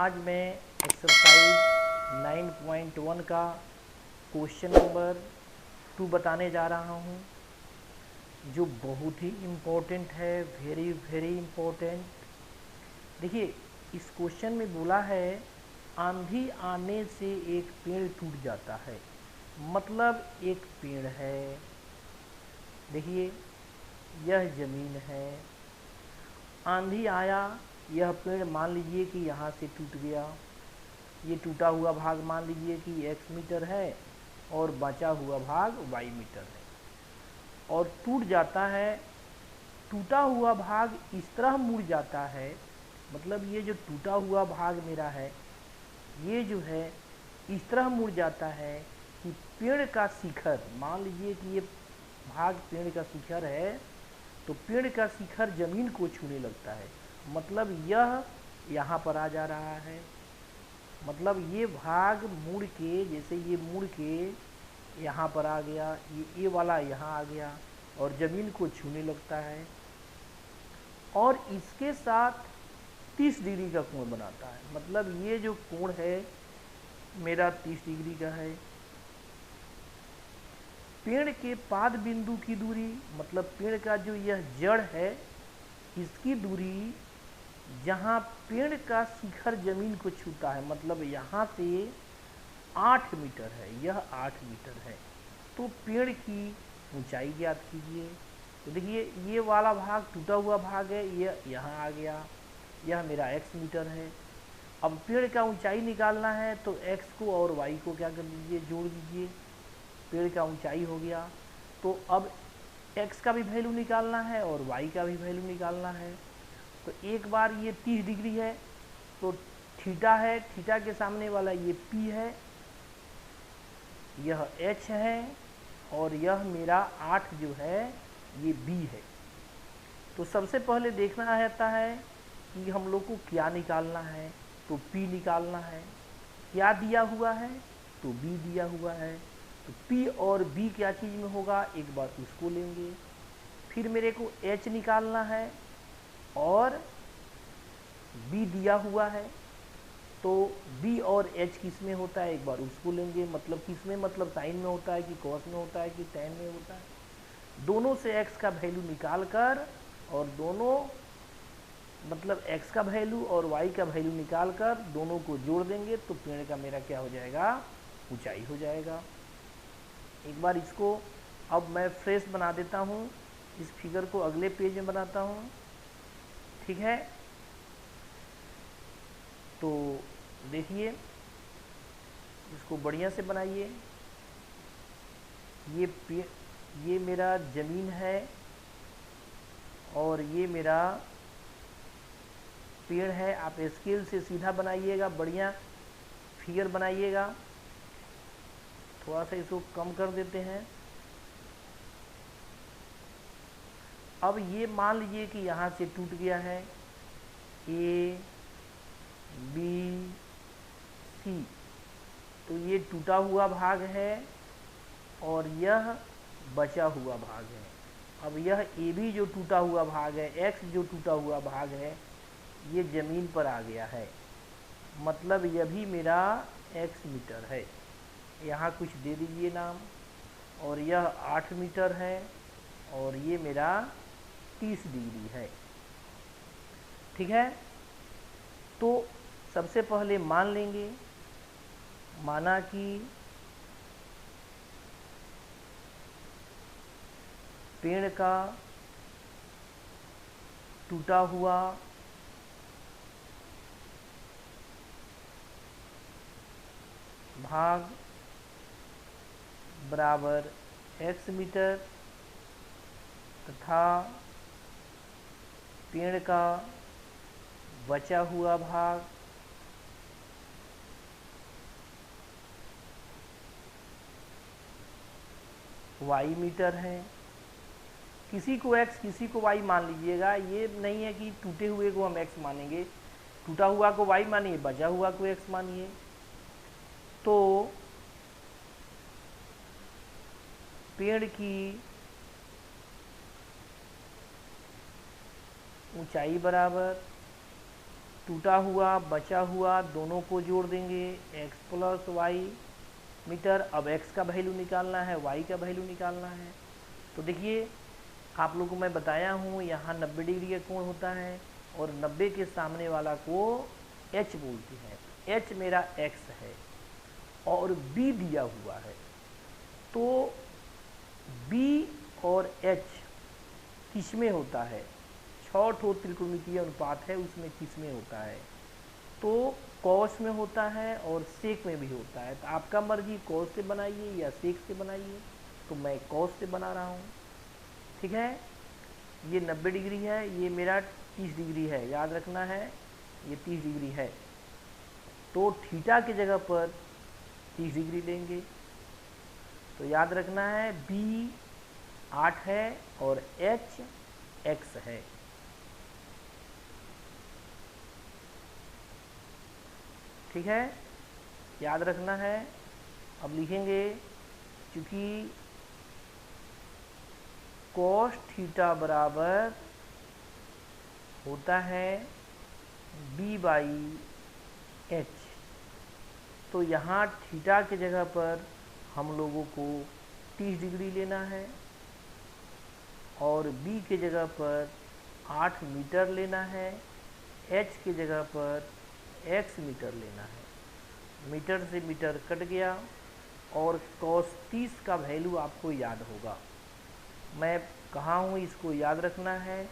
आज मैं एक्सरसाइज 9.1 का क्वेश्चन नंबर 2 बताने जा रहा हूँ, जो बहुत ही इम्पोर्टेंट है, वेरी वेरी इम्पोर्टेंट। देखिए, इस क्वेश्चन में बोला है आंधी आने से एक पेड़ टूट जाता है। मतलब एक पेड़ है, देखिए यह ज़मीन है, आंधी आया, यह पेड़ मान लीजिए कि यहाँ से टूट गया। ये टूटा हुआ भाग मान लीजिए कि x मीटर है और बचा हुआ भाग y मीटर है, और टूट जाता है। टूटा हुआ भाग इस तरह मुड़ जाता है, मतलब ये जो टूटा हुआ भाग मेरा है, ये जो है इस तरह मुड़ जाता है कि पेड़ का शिखर, मान लीजिए कि ये भाग पेड़ का शिखर है, तो पेड़ का शिखर जमीन को छूने लगता है। मतलब यह यहाँ पर आ जा रहा है, मतलब ये भाग मुड़ के, जैसे ये मुड़ के यहाँ पर आ गया, ये वाला यहाँ आ गया और ज़मीन को छूने लगता है, और इसके साथ 30 डिग्री का कोण बनाता है। मतलब ये जो कोण है मेरा 30 डिग्री का है। पेड़ के पाद बिंदु की दूरी, मतलब पेड़ का जो यह जड़ है, इसकी दूरी जहाँ पेड़ का शिखर जमीन को छूता है, मतलब यहाँ से 8 मीटर है, यह 8 मीटर है। तो पेड़ की ऊंचाई ज्ञात कीजिए। तो देखिए, ये वाला भाग टूटा हुआ भाग है, यह यहाँ आ गया, यह मेरा x मीटर है। अब पेड़ का ऊंचाई निकालना है, तो x को और y को क्या कर दीजिए, जोड़ दीजिए। पेड़ का ऊंचाई हो गया। तो अब x का भी वैल्यू निकालना है और y का भी वैल्यू निकालना है। तो एक बार ये 30 डिग्री है, तो थीटा है, थीटा के सामने वाला ये p है, यह h है, और यह मेरा 8 जो है ये b है। तो सबसे पहले देखना रहता है कि हम लोग को क्या निकालना है, तो p निकालना है। क्या दिया हुआ है, तो b दिया हुआ है। तो p और b क्या चीज़ में होगा, एक बार उसको लेंगे। फिर मेरे को h निकालना है और b दिया हुआ है, तो b और h किस में होता है, एक बार उसको लेंगे। मतलब किस में, मतलब साइन में होता है कि कॉस में होता है कि टैन में होता है। दोनों से x का वैल्यू निकाल कर, और दोनों मतलब x का वैल्यू और y का वैल्यू निकाल कर दोनों को जोड़ देंगे, तो पेड़ का मेरा क्या हो जाएगा, ऊंचाई हो जाएगा। एक बार इसको अब मैं फ्रेश बना देता हूँ, इस फिगर को अगले पेज में बनाता हूँ, ठीक है। तो देखिए, इसको बढ़िया से बनाइए। ये मेरा ज़मीन है और ये मेरा पेड़ है। आप स्केल से सीधा बनाइएगा, बढ़िया फिगर बनाइएगा। थोड़ा सा इसको कम कर देते हैं। अब ये मान लीजिए कि यहाँ से टूट गया है, A B C, तो ये टूटा हुआ भाग है और यह बचा हुआ भाग है। अब यह AB जो टूटा हुआ भाग है, X जो टूटा हुआ भाग है, ये ज़मीन पर आ गया है। मतलब यह भी मेरा x मीटर है, यहाँ कुछ दे दीजिए नाम। और यह 8 मीटर है और ये मेरा 30 डिग्री है, ठीक है। तो सबसे पहले मान लेंगे, माना कि पेड़ का टूटा हुआ भाग बराबर x मीटर तथा पेड़ का बचा हुआ भाग y मीटर है। किसी को x किसी को y मान लीजिएगा, ये नहीं है कि टूटे हुए को हम x मानेंगे, टूटा हुआ को y मानिए, बचा हुआ को x मानिए। तो पेड़ की ऊंचाई बराबर टूटा हुआ बचा हुआ दोनों को जोड़ देंगे, x प्लस वाई मीटर। अब x का वैल्यू निकालना है, y का वैल्यू निकालना है। तो देखिए आप लोगों को मैं बताया हूँ यहाँ 90 डिग्री का कोण होता है और 90 के सामने वाला को h बोलते हैं। h मेरा x है और b दिया हुआ है, तो b और h किस में होता है? 6 ठो त्रिकोणमितीय अनुपात है, उसमें किस में होता है? तो कॉस में होता है और सेक में भी होता है। तो आपका मर्जी कॉस से बनाइए या सेक से बनाइए, तो मैं कॉस से बना रहा हूँ। ठीक है, ये 90 डिग्री है, ये मेरा 30 डिग्री है, याद रखना है ये 30 डिग्री है। तो थीटा की जगह पर 30 डिग्री लेंगे। तो याद रखना है b 8 है और h x है। ठीक है, याद रखना है। अब लिखेंगे क्योंकि cos थीटा बराबर होता है b बाई h, तो यहाँ थीटा की जगह पर हम लोगों को 30 डिग्री लेना है और b के जगह पर 8 मीटर लेना है, h की जगह पर x मीटर लेना है। मीटर से मीटर कट गया और cos 30 का वैल्यू आपको याद होगा। मैं कहा हूँ इसको याद रखना है,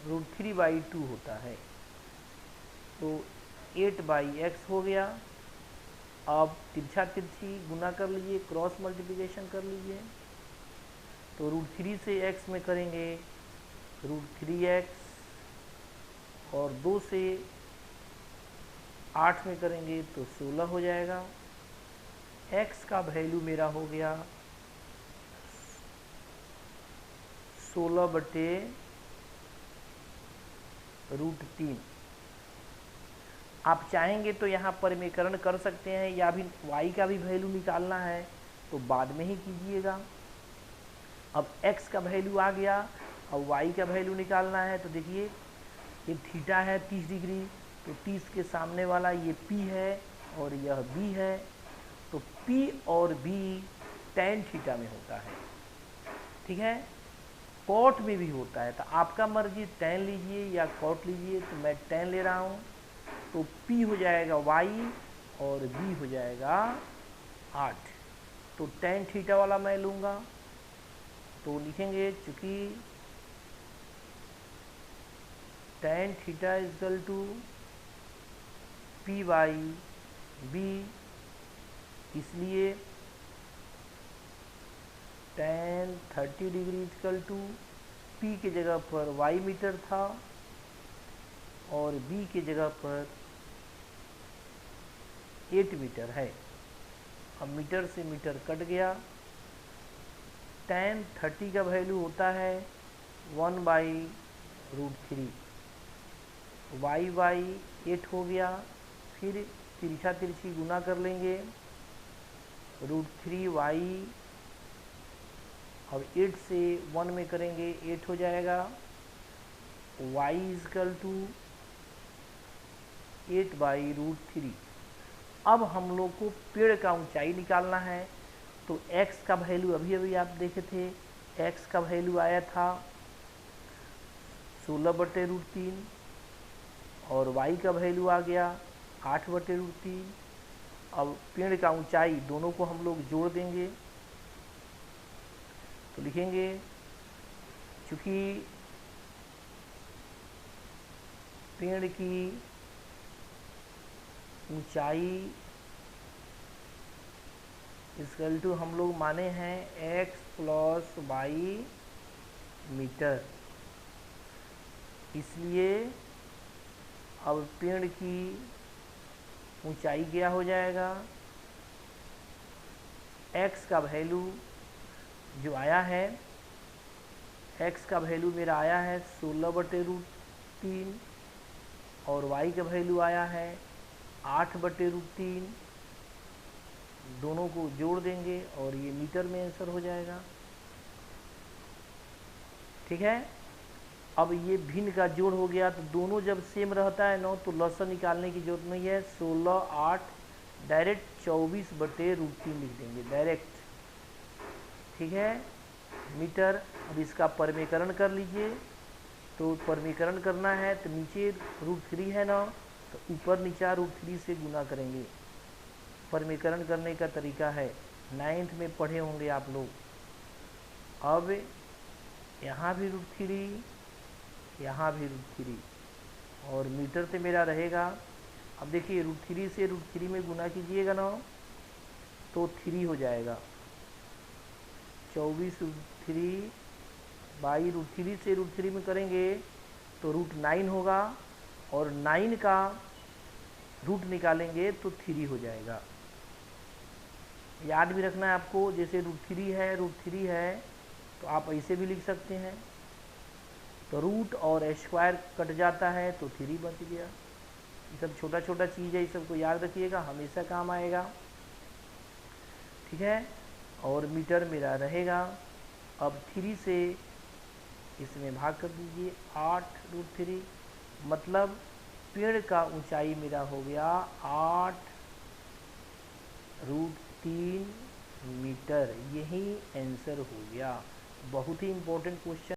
√3/2 होता है। तो 8/x हो गया। अब तिरछा तिरछी गुना कर लीजिए, क्रॉस मल्टीप्लिकेशन कर लीजिए। तो √3 से x में करेंगे √3x और 2 से 8 में करेंगे तो 16 हो जाएगा। x का वैल्यू मेरा हो गया 16/√3। आप चाहेंगे तो यहाँ परिमेयकरण कर सकते हैं या भी y का भी वैल्यू निकालना है तो बाद में ही कीजिएगा। अब x का वैल्यू आ गया, अब y का वैल्यू निकालना है। तो देखिए ये थीटा है 30 डिग्री, तो 30 के सामने वाला ये p है और यह b है, तो p और b tan थीटा में होता है। ठीक है, कॉट में भी होता है, तो आपका मर्जी tan लीजिए या कॉट लीजिए। तो मैं tan ले रहा हूँ, तो p हो जाएगा y और b हो जाएगा 8। तो tan थीटा वाला मैं लूँगा, तो लिखेंगे चूँकि tan theta is equal to p/b, इसलिए tan 30 degree is equal to p की जगह पर y मीटर था और b की जगह पर 8 मीटर है। अब मीटर से मीटर कट गया। tan 30 का वैल्यू होता है 1/√3, y/8 हो गया। फिर तिरछा तिरछी गुना कर लेंगे, √3y, अब 8 से 1 में करेंगे 8 हो जाएगा। y is equal to 8/√3। अब हम लोग को पेड़ का ऊंचाई निकालना है। तो x का वैल्यू अभी अभी आप देखे थे, x का वैल्यू आया था 16/√3 और y का वैल्यू आ गया 8/√3। अब पेड़ का ऊंचाई दोनों को हम लोग जोड़ देंगे, तो लिखेंगे चूँकि पेड़ की ऊंचाई इक्वल टू हम लोग माने हैं x प्लस वाई मीटर, इसलिए अब पेड़ की ऊंचाई क्या हो जाएगा, x का वैल्यू जो आया है, x का वैल्यू मेरा आया है 16/√3 और y का वैल्यू आया है 8/√3। दोनों को जोड़ देंगे और ये मीटर में आंसर हो जाएगा। ठीक है, अब ये भिन्न का जोड़ हो गया, तो दोनों जब सेम रहता है ना तो लसन निकालने की जरूरत नहीं है। 16 8 डायरेक्ट 24/√3 लिख देंगे डायरेक्ट, ठीक है। मीटर, अब इसका परमीकरण कर लीजिए। तो परमीकरण करना है तो नीचे √3 है ना, तो ऊपर नीचा √3 से गुना करेंगे। परमीकरण करने का तरीका है, 9th में पढ़े होंगे आप लोग। अब यहाँ भी √3, यहाँ भी √3, और मीटर से मेरा रहेगा। अब देखिए √3 से √3 में गुना कीजिएगा ना तो 3 हो जाएगा। 24√3 बाई √3 से √3 में करेंगे तो √9 होगा, और 9 का रूट निकालेंगे तो 3 हो जाएगा। याद भी रखना है आपको, जैसे √3 है तो आप ऐसे भी लिख सकते हैं, तो रूट और स्क्वायर कट जाता है तो 3 बच गया। ये सब छोटा छोटा चीज़ है, इस सबको याद रखिएगा, हमेशा काम आएगा, ठीक है। और मीटर मेरा रहेगा। अब 3 से इसमें भाग कर दीजिए, 8√3, मतलब पेड़ का ऊंचाई मेरा हो गया 8√3 मीटर। यही आंसर हो गया। बहुत ही इम्पोर्टेंट क्वेश्चन।